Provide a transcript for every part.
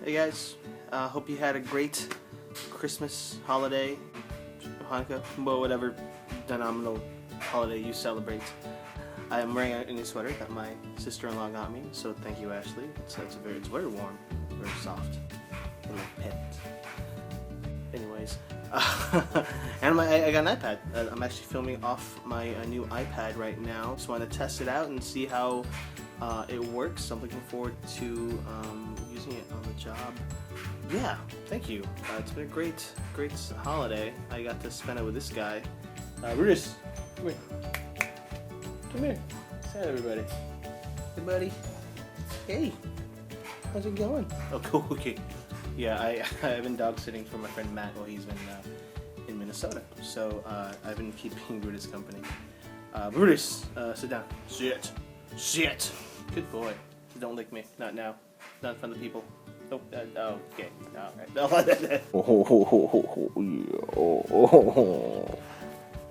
Hey guys, hope you had a great Christmas holiday, Hanukkah, well, whatever denominational holiday you celebrate. I am wearing a new sweater that my sister-in-law got me, so thank you, Ashley. It's very warm, very soft, and like pet. Anyways, and I got an iPad. I'm actually filming off my new iPad right now. Just want to test it out and see how it works. I'm looking forward to using it on the job. Yeah, thank you. It's been a great holiday. I got to spend it with this guy. Rudis, come here. Come here. Say hi to everybody. Hey, buddy. Hey. How's it going? Oh, cool. Okay. Yeah, I've been dog sitting for my friend Matt while he's been in Minnesota. So I've been keeping Rudis company. Rudis, sit down. Sit. Good boy. Don't lick me. Not now. Not in front of the people. Oh, okay. All right. Oh,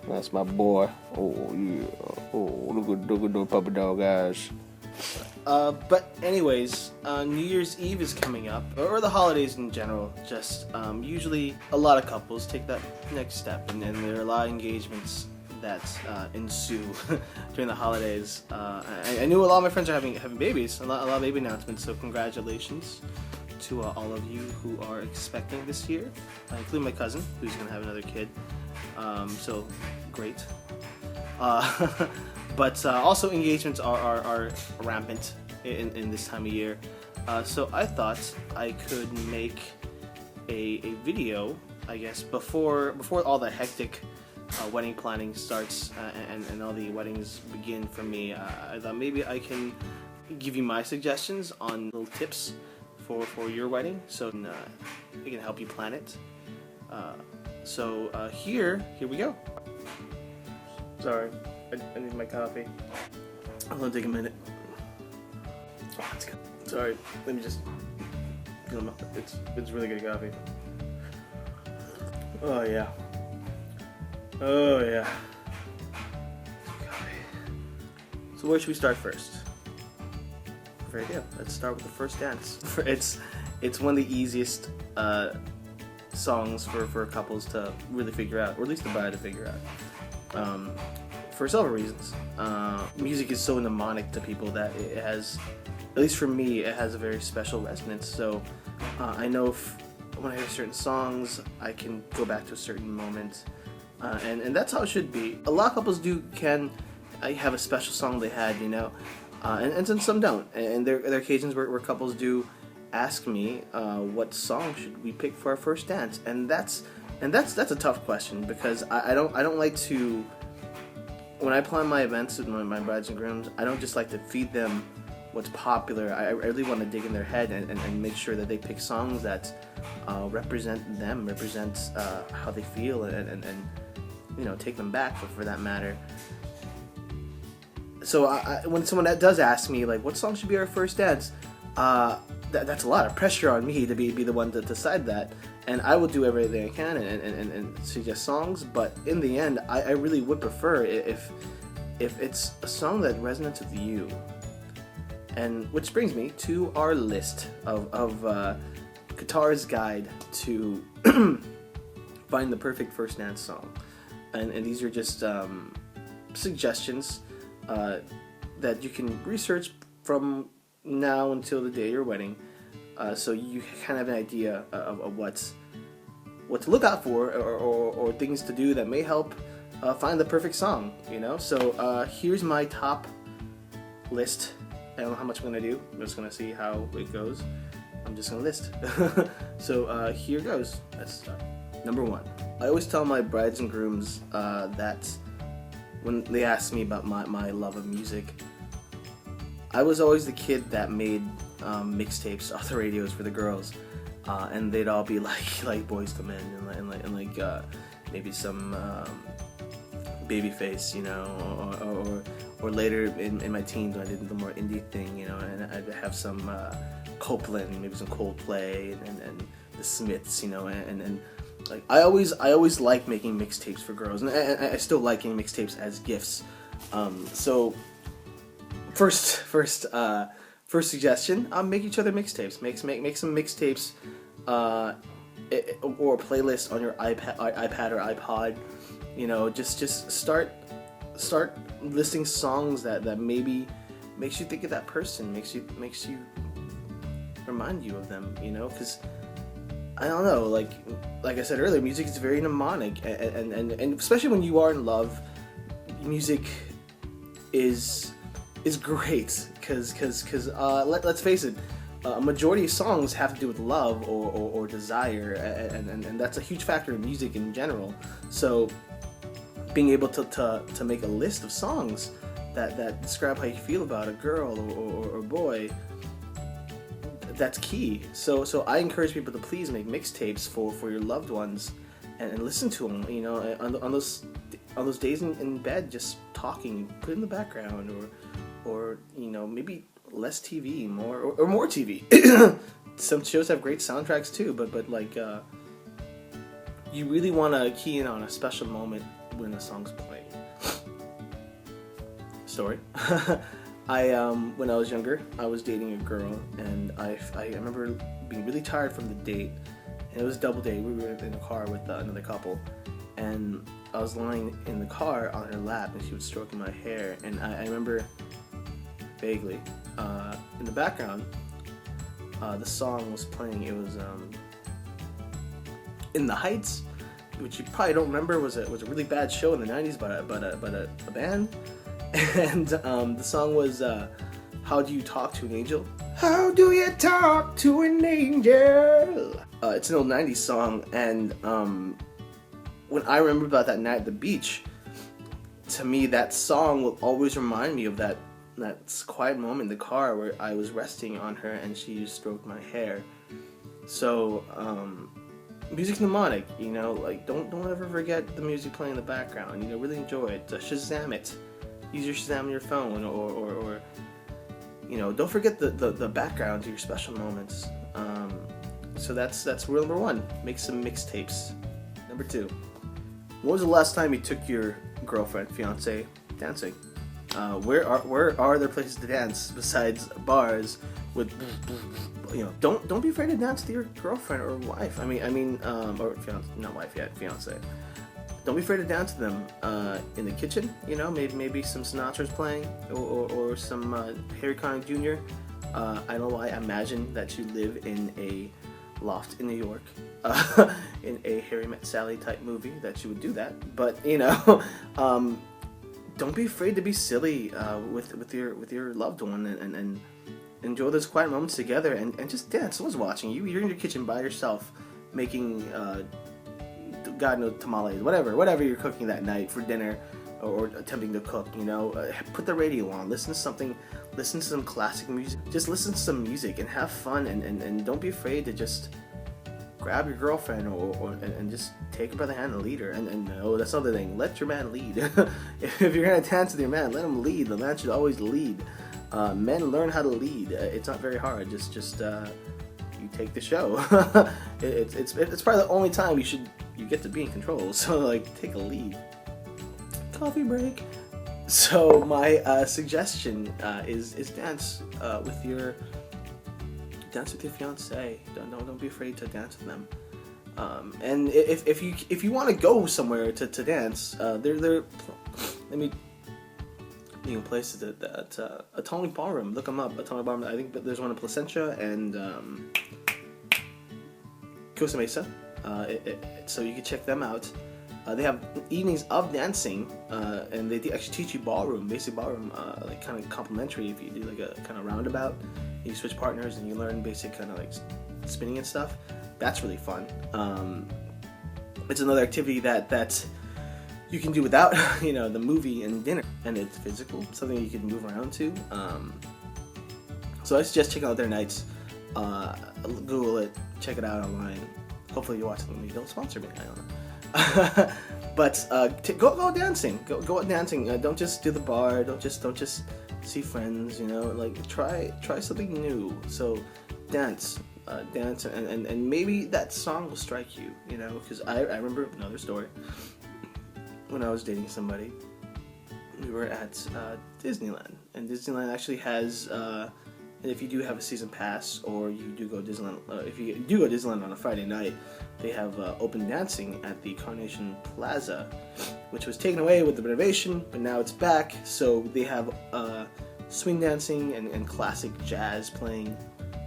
that's my boy. Oh, yeah. Oh, look at the puppy dog eyes. But anyways, New Year's Eve is coming up, or the holidays in general. Just usually a lot of couples take that next step, and there are a lot of engagements that ensue during the holidays. I knew a lot of my friends are having babies, a lot of baby announcements. So congratulations to all of you who are expecting this year, including my cousin who's gonna have another kid. So great. But also engagements are rampant in this time of year. So I thought I could make a video, I guess, before all the hectic wedding planning starts and all the weddings begin for me. I thought maybe I can give you my suggestions on little tips for your wedding, so it can help you plan it. So here we go. Sorry, I need my coffee. I'm gonna take a minute. Oh, it's good. Sorry, let me just. It's really good coffee. Oh yeah. Coffee. So where should we start first? Very good. Let's start with the first dance. It's one of the easiest songs for couples to really figure out, or at least the bride to figure out. For several reasons. Music is so mnemonic to people that it has, at least for me, it has a very special resonance. So I know when I hear certain songs, I can go back to a certain moment, and that's how it should be. A lot of couples can have a special song they had, you know, and some don't. And there are occasions where couples do ask me, what song should we pick for our first dance, and that's a tough question, because I don't like to, when I plan my events with my brides and grooms, I don't just like to feed them what's popular. I really want to dig in their head and make sure that they pick songs that represent them, represent how they feel, and you know, take them back for that matter. So when someone that does ask me, like, what song should be our first dance, that's a lot of pressure on me to be the one to decide that. And I will do everything I can and suggest songs, but in the end, I really would prefer if it's a song that resonates with you. And which brings me to our list of Katar's guide to find the perfect first dance song. And these are just suggestions that you can research from now until the day of your wedding. So you kind of have an idea of what to look out for, or things to do that may help find the perfect song, you know? So here's my top list. I don't know how much I'm going to do. I'm just going to see how it goes. I'm just going to list. So here goes. Let's start. Number 1. I always tell my brides and grooms that when they ask me about my love of music, I was always the kid that made mixtapes off the radios for the girls, and they'd all be like Boys to Men and like maybe some Babyface, you know, or later in my teens when I did the more indie thing, you know, and I'd have some Copeland, maybe some Coldplay and the Smiths, you know, and like I always liked making mixtapes for girls, and I still like making mixtapes as gifts. So first first suggestion: make each other mixtapes. Make some mixtapes, or a playlist on your iPad or iPod. You know, just start listing songs that maybe makes you think of that person, makes you remind you of them. You know, because I don't know, like I said earlier, music is very mnemonic, and especially when you are in love, music is great because let's face it, a majority of songs have to do with love or desire, and that's a huge factor in music in general. So being able to make a list of songs that describe how you feel about a girl or boy, that's key. So I encourage people to please make mixtapes for your loved ones and listen to them. You know, on those days in bed, just talking, put it in the background, or you know, maybe less TV, more TV. Some shows have great soundtracks too, but like you really want to key in on a special moment when a song's playing. Story. When I was younger, I was dating a girl, and I remember being really tired from the date, and it was a double date. We were in a car with another couple, and I was lying in the car on her lap, and she was stroking my hair, and I remember vaguely in the background the song was playing. It was In the Heights, which you probably don't remember, was a really bad show in the 90s by a band. And the song was How Do You Talk to an Angel? How do you talk to an angel? It's an old 90s song, and when I remember about that night at the beach, to me that song will always remind me of that quiet moment in the car where I was resting on her and she just stroked my hair. So music mnemonic, you know, like don't ever forget the music playing in the background. You know, really enjoy it. Shazam it. Use your Shazam on your phone, or you know, don't forget the background to your special moments. So that's rule number 1. Make some mixtapes. Number 2. When was the last time you took your girlfriend, fiance, dancing? Where are there places to dance besides bars with, you know, don't be afraid to dance to your girlfriend or wife. I mean, or fiance, not wife yet, fiance. Don't be afraid to dance to them in the kitchen. You know, maybe some Sinatra's playing, or some Harry Connick Jr. I know, I imagine that you live in a loft in New York, in a Harry Met Sally type movie, that you would do that. But you know, don't be afraid to be silly with your loved one, and enjoy those quiet moments together, and just dance. Someone's watching you. You're in your kitchen by yourself, making God knows, tamales, whatever you're cooking that night for dinner, or attempting to cook. You know, put the radio on, listen to some classic music. Just listen to some music and have fun, and don't be afraid to just grab your girlfriend and just take her by the hand and lead her. And oh, that's another thing. Let your man lead. If you're gonna dance with your man, let him lead. The man should always lead. Men learn how to lead. It's not very hard. Just you take the show. It's probably the only time you get to be in control. So like, take a lead. Coffee break. So my suggestion is dance with your fiance. Don't be afraid to dance with them. And if you want to go somewhere to dance, there places at Atomic Ballroom. Look them up. Atomic Ballroom. I think there's one in Placentia and Costa Mesa. So you can check them out. They have evenings of dancing, and they actually teach you ballroom, basic ballroom, like kind of complimentary. If you do like a kind of roundabout, you switch partners and you learn basic kind of like spinning and stuff. That's really fun. It's another activity that you can do without, you know, the movie and dinner, and it's physical, something you can move around to. So I suggest checking out their nights. Google it, check it out online. Hopefully you watch the movie. Don't sponsor me. I don't know. But go dancing. Go out dancing. Don't just do the bar. Don't just see friends. You know, like try something new. So dance, and maybe that song will strike you. You know, because I remember another story. When I was dating somebody, we were at Disneyland, and Disneyland actually has And if you do have a season pass, or you do go Disneyland, if you do go Disneyland on a Friday night, they have open dancing at the Carnation Plaza, which was taken away with the renovation, but now it's back. So they have swing dancing and classic jazz playing.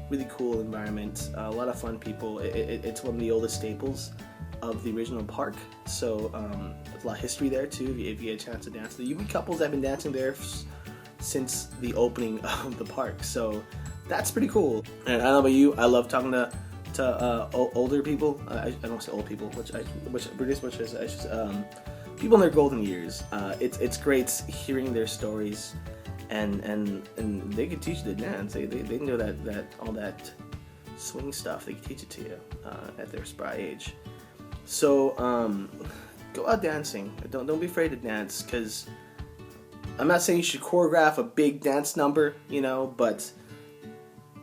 Really cool environment, a lot of fun people. It's one of the oldest staples of the original park, so there's a lot of history there too. If you get a chance to dance, the UV couples have been dancing there since the opening of the park, so that's pretty cool. And I don't know about you, I love talking to older people. I don't say old people, which people in their golden years. It's great hearing their stories, and they can teach you to dance. They know that all that swing stuff. They can teach it to you at their spry age. So go out dancing. Don't be afraid to dance, because I'm not saying you should choreograph a big dance number, but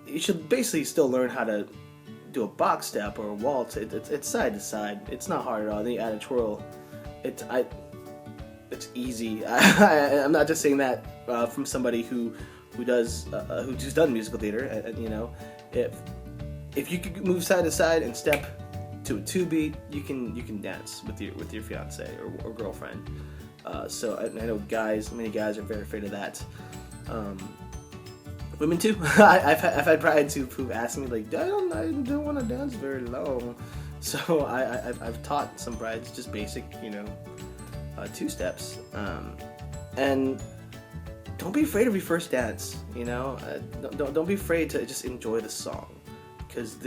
you should basically still learn how to do a box step or a waltz. It's side to side. It's not hard at all. Then you add a twirl. It's easy. I'm not just saying that from somebody who's done musical theater. And if you could move side to side and step to a 2-beat, you can dance with your fiance or girlfriend. So I know many guys are very afraid of that. Women too. I've had brides who've asked me, like, I don't want to dance very long. So I've taught some brides just basic, 2 steps. And don't be afraid of your first dance. Don't be afraid to just enjoy the song, because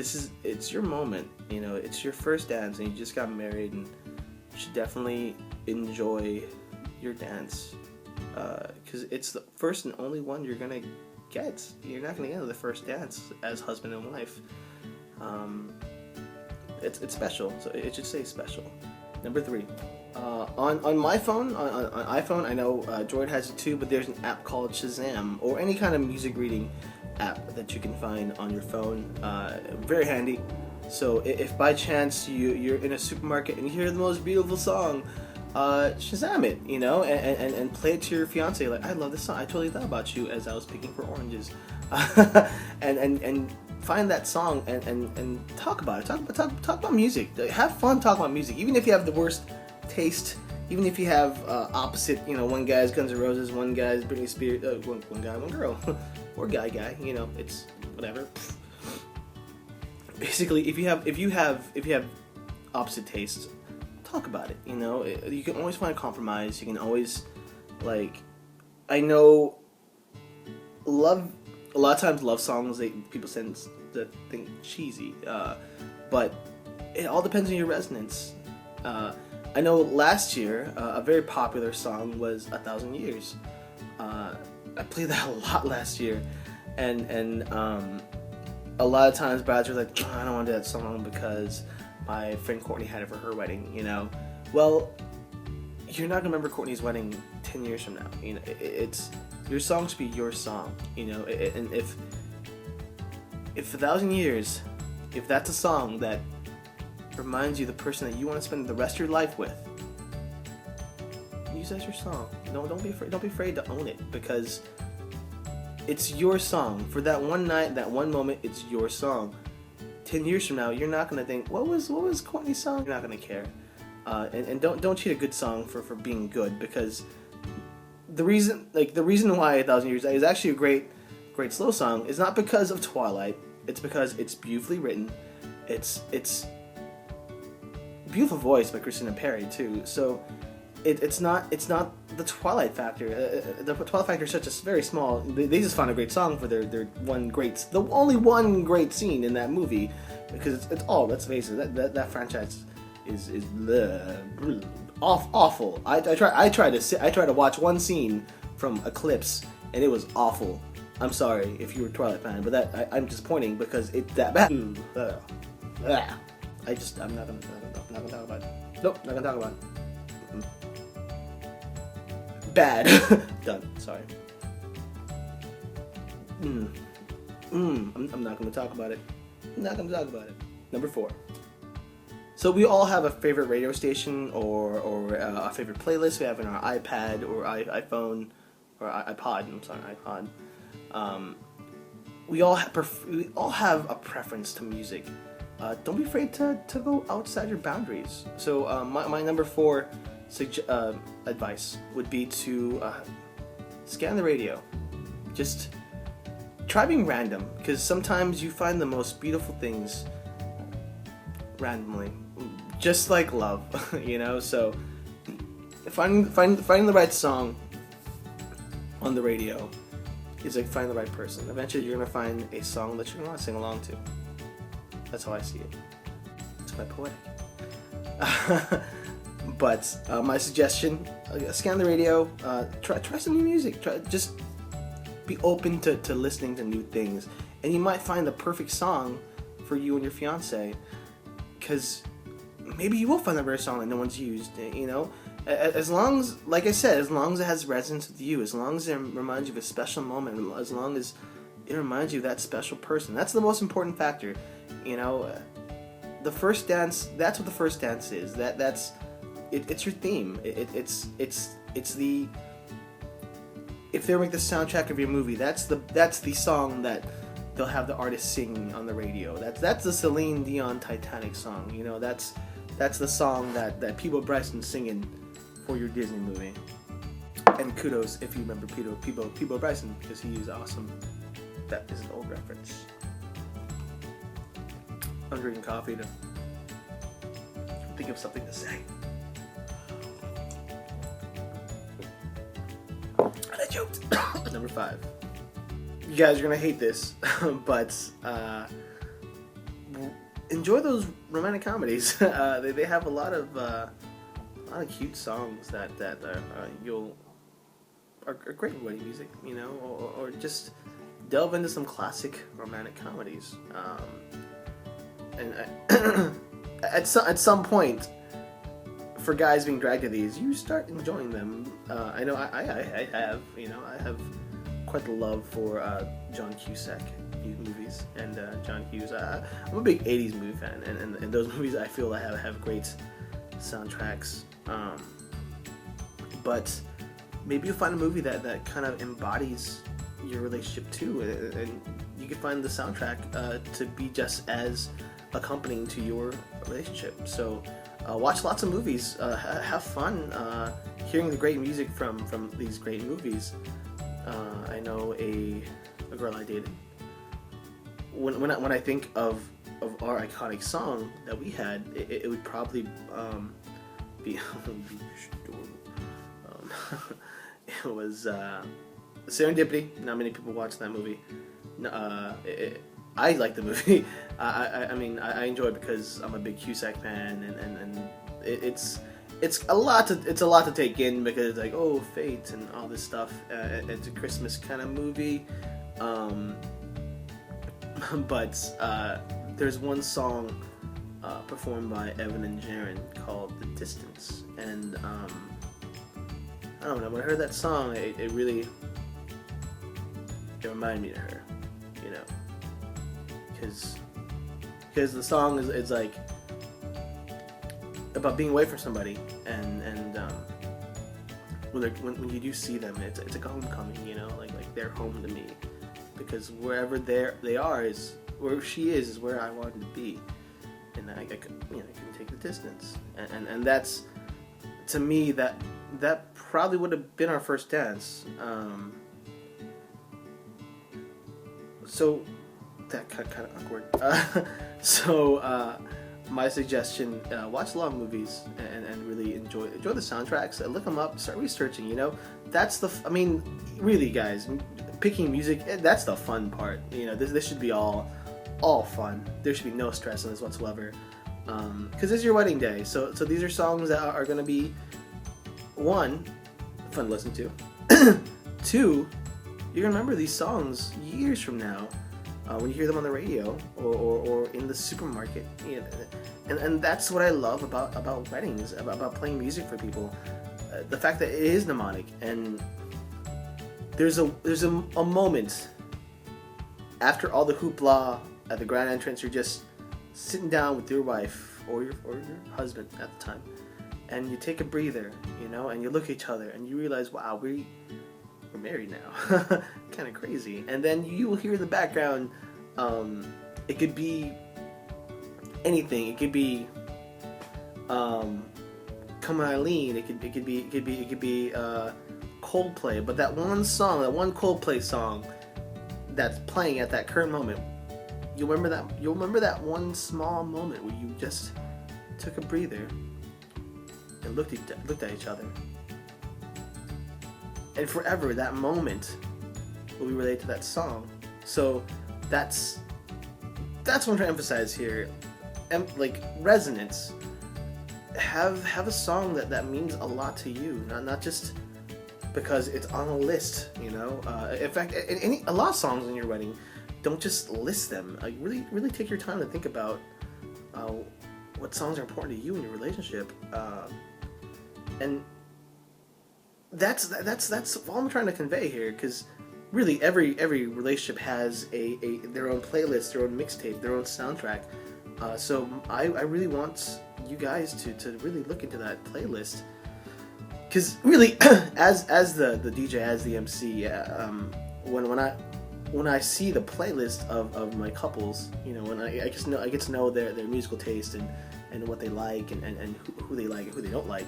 it's your moment. It's your first dance, and you just got married, and you should definitely enjoy your dance, because it's the first and only one you're gonna get. You're not gonna get to the first dance as husband and wife. It's special, so it should say special. Number 3, on my phone, on iPhone, I know Droid has it too, but there's an app called Shazam, or any kind of music reading app that you can find on your phone. Very handy. So if by chance you're in a supermarket and you hear the most beautiful song, Shazam it, and play it to your fiance. Like, I love this song. I totally thought about you as I was picking for oranges. and find that song and talk about it. Talk about music. Have fun talking about music, even if you have the worst taste. Even if you have opposite, one guy's Guns N' Roses, one guy's Britney Spears, one guy, one girl, or guy, it's whatever. Basically, if you have opposite tastes, talk about it. You can always find a compromise. You can always, I know, a lot of times love songs people tend to think cheesy, but it all depends on your resonance. I know last year a very popular song was 1,000 Years. I played that a lot last year, and a lot of times brides are like, I don't want to do that song because my friend Courtney had it for her wedding. Well, you're not gonna remember Courtney's wedding 10 years from now. It's your song should be your song. And if 1,000 Years, if that's a song that reminds you of the person that you want to spend the rest of your life with, use that as your song. Don't be afraid to own it, because it's your song. For that one night, that one moment, it's your song. 10 years from now, you're not gonna think, what was Courtney's song? You're not gonna care. And don't cheat a good song for being good, because the reason why 1,000 Years is actually a great slow song is not because of Twilight. It's because it's beautifully written. It's beautiful voice by Christina Perri too. So it's not the Twilight factor. The Twilight factor is such a very small. They just found a great song for their the only one great scene in that movie, because it's all. Let's face it, that franchise is awful. I tried to watch one scene from Eclipse, and it was awful. I'm sorry if you're a Twilight fan, but I'm just pointing because it's that bad. I'm not gonna talk about it. Nope, not gonna talk about it. Bad. Done. Sorry. I'm not gonna talk about it. Number 4. So we all have a favorite radio station or a favorite playlist we have in our iPad or iPhone or iPod. I'm sorry, iPod. we all have a preference to music. Don't be afraid to go outside your boundaries. So my number 4 advice would be to scan the radio. Just try being random, because sometimes you find the most beautiful things randomly, just like love, you know. So finding the right song on the radio is like finding the right person. Eventually, you're gonna find a song that you're gonna want to sing along to. That's how I see it. It's quite poetic. But my suggestion: scan the radio. Try some new music. Just be open to listening to new things, and you might find the perfect song for you and your fiance. Because maybe you will find the rare song that no one's used. You know, as long as, like I said, as long as it has resonance with you, as long as it reminds you of a special moment, as long as it reminds you of that special person. That's the most important factor. You know, the first dance. That's what the first dance is. That's it. It's your theme. It's the. If they make the soundtrack of your movie, that's the song that they'll have the artist singing on the radio. That's the Celine Dion Titanic song. You know, that's the song that Peabo Bryson's singing for your Disney movie. And kudos if you remember Peabo Bryson, because he is awesome. That is an old reference. I'm drinking coffee to think of something to say. And I joked. Number 5. You guys are gonna hate this, but enjoy those romantic comedies. They have a lot of cute songs that are great wedding music, you know, or just delve into some classic romantic comedies. And at some point, for guys being dragged to these, you start enjoying them. I know I have, you know, I have quite the love for John Cusack movies and John Hughes. I'm a big 80s movie fan, and those movies I feel have great soundtracks. But maybe you'll find a movie that kind of embodies your relationship too, and you can find the soundtrack to be just as accompanying to your relationship. So watch lots of movies, have fun hearing the great music from these great movies. I know a girl I dated. When I think of our iconic song that we had, it would probably be it was Serendipity. Not many people watch that movie. I like the movie. I mean, I enjoy it because I'm a big Cusack fan, and it's a lot to take in, because it's like, oh, fate and all this stuff. It's a Christmas kind of movie, but there's one song performed by Evan and Jaron called "The Distance," and I don't know. When I heard that song, it really reminded me of her, you know, because the song is like about being away from somebody, and when you do see them, it's like a homecoming, you know, like they're home to me, because wherever they are is where she is where I wanted to be, and I couldn't take the distance, and that's, to me, that probably would have been our first dance. So that kind of awkward. My suggestion: watch a lot of movies and really enjoy the soundtracks. Look them up. Start researching. You know, that's I mean, really, guys, picking music, that's the fun part. You know, this should be all fun. There should be no stress on this whatsoever. Because it's your wedding day. So these are songs that are going to be, 1, fun to listen to. 2, you're going to remember these songs years from now. When you hear them on the radio or in the supermarket, you know, and that's what I love about weddings, about playing music for people. The fact that it is mnemonic, and there's a moment after all the hoopla at the grand entrance. You're just sitting down with your wife or your husband at the time, and you take a breather, you know, and you look at each other and you realize, wow, we're we're married now. Kind of crazy. And then you will hear in the background, it could be anything. It could be Come On Eileen. It could be Coldplay. But that one song, that one Coldplay song that's playing at that current moment, you'll remember that one small moment where you just took a breather and looked at each other. And forever, that moment will be related to that song. So that's what I'm trying to emphasize here. Like resonance. Have a song that means a lot to you, not just because it's on a list. You know, in fact, a lot of songs in your wedding, don't just list them. Like really take your time to think about what songs are important to you in your relationship, and that's all I'm trying to convey here. Because really, every relationship has their own playlist, their own mixtape, their own soundtrack. So I really want you guys to really look into that playlist. Because really, as the DJ, as the MC, when I see the playlist of my couples, you know, when I get to know their musical taste and what they like and who they like and who they don't like,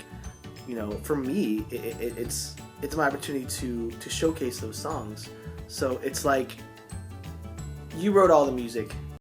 you know, for me it's my opportunity to showcase those songs. So it's like you wrote all the music,